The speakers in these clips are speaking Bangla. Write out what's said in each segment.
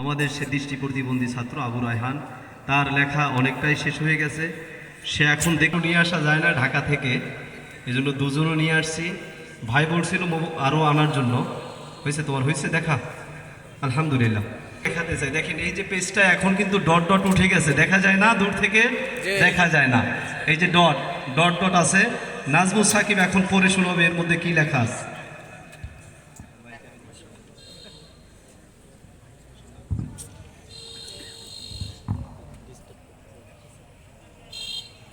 আমাদের সে দৃষ্টি প্রতিবন্ধী ছাত্র আবু রায়হান, তার লেখা অনেকটাই শেষ হয়ে গেছে। সে এখন দেখো নিয়ে আসা যায় না ঢাকা থেকে, এই জন্য দুজনও নিয়ে আসছি। ভাই বলছিল আরও আনার জন্য। হয়েছে তোমার? হয়েছে দেখা, আলহামদুলিল্লাহ। দেখাতে চাই, দেখেন এই যে পেজটা এখন কিন্তু ডট ডট উঠে গেছে, দেখা যায় না, দূর থেকে দেখা যায় না। এই যে ডট ডট ডট আছে, নাজমুল সাকিব এখন পড়ে শোনাবে এর মধ্যে কি লেখা আছে।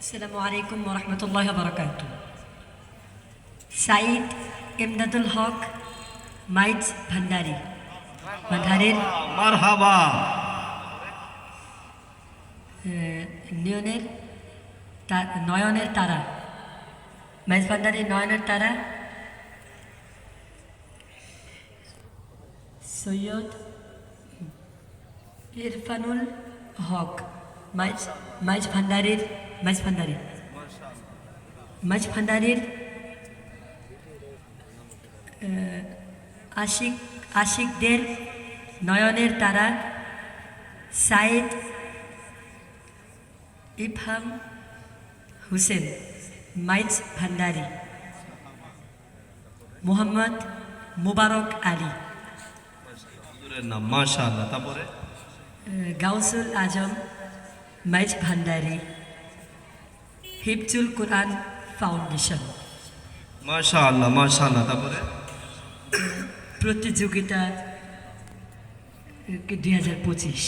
আসসালামু আলাইকুম ওয়া রাহমাতুল্লাহি ওয়া বারাকাতুহু। সাইদ ইমদাদুল হক মাইজ ভান্ডারী, ভান্ডারীর মারহাবা। নয়নের তারা, মাইজ ভান্ডারীর নয়নের তারা। সৈয়দ ইরফানুল হক মাইজ ভান্ডারীর আশিকদের নয়নের তারা। সাইদ ইফহাম হুসেন মাইজ ভান্ডারী। মোহাম্মদ মুবারক আলী, নাম মাশাআল্লাহ। তারপরে গাউসুল আজম মাইজ ভান্ডারী, হিফজুল কোরআন ফাউন্ডেশন। মাশাআল্লাহ মাশাআল্লাহ। তারপরে প্রতিযোগিতা 2025।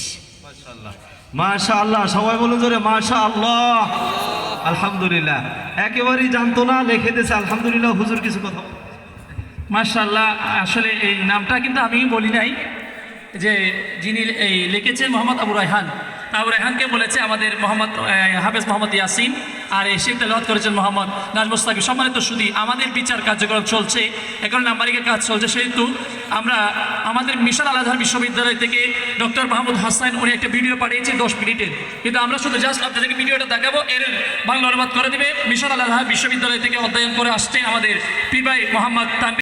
মাশাআল্লাহ মাশাআল্লাহ, সবাই বলুন জোরে মাশাআল্লাহ। আলহামদুলিল্লাহ, একেবারেই জানতো না, লিখে দিয়েছে আলহামদুলিল্লাহ। হুজুর কিছু কথা মাশাআল্লাহ। আসলে এই নামটা কিন্তু আমি বলি নাই, যে যিনি এই লিখেছেন মোহাম্মদ আবু রায়হান। আবু রায়হানকে বলেছে আমাদের মোহাম্মদ হাফেজ মোহাম্মদ ইয়াসিন, আর এই শেখ তেলাওয়াত করেছেন মোহাম্মদ নাজমুল সাকিব। সম্মানিত সুধী, আমাদের বিচার কার্যক্রম চলছে, এখন নাম্বারিংয়ের কাজ চলছে, সেহেতু আমরা আমাদের মিশন আল আজহার বিশ্ববিদ্যালয় থেকে ডক্টর মাহমুদ হাসান উনি একটা ভিডিও পাঠিয়েছে 10 মিনিটের, কিন্তু আমরা শুধু জাস্ট আপনাদেরকে ভিডিওটা দেখাবো, এর বাংলা অনুবাদ করে দেবে মিশন আল আজহার বিশ্ববিদ্যালয় থেকে অধ্যয়ন করে আসছে আমাদের পীর ভাই মোহাম্মদ তানভীর।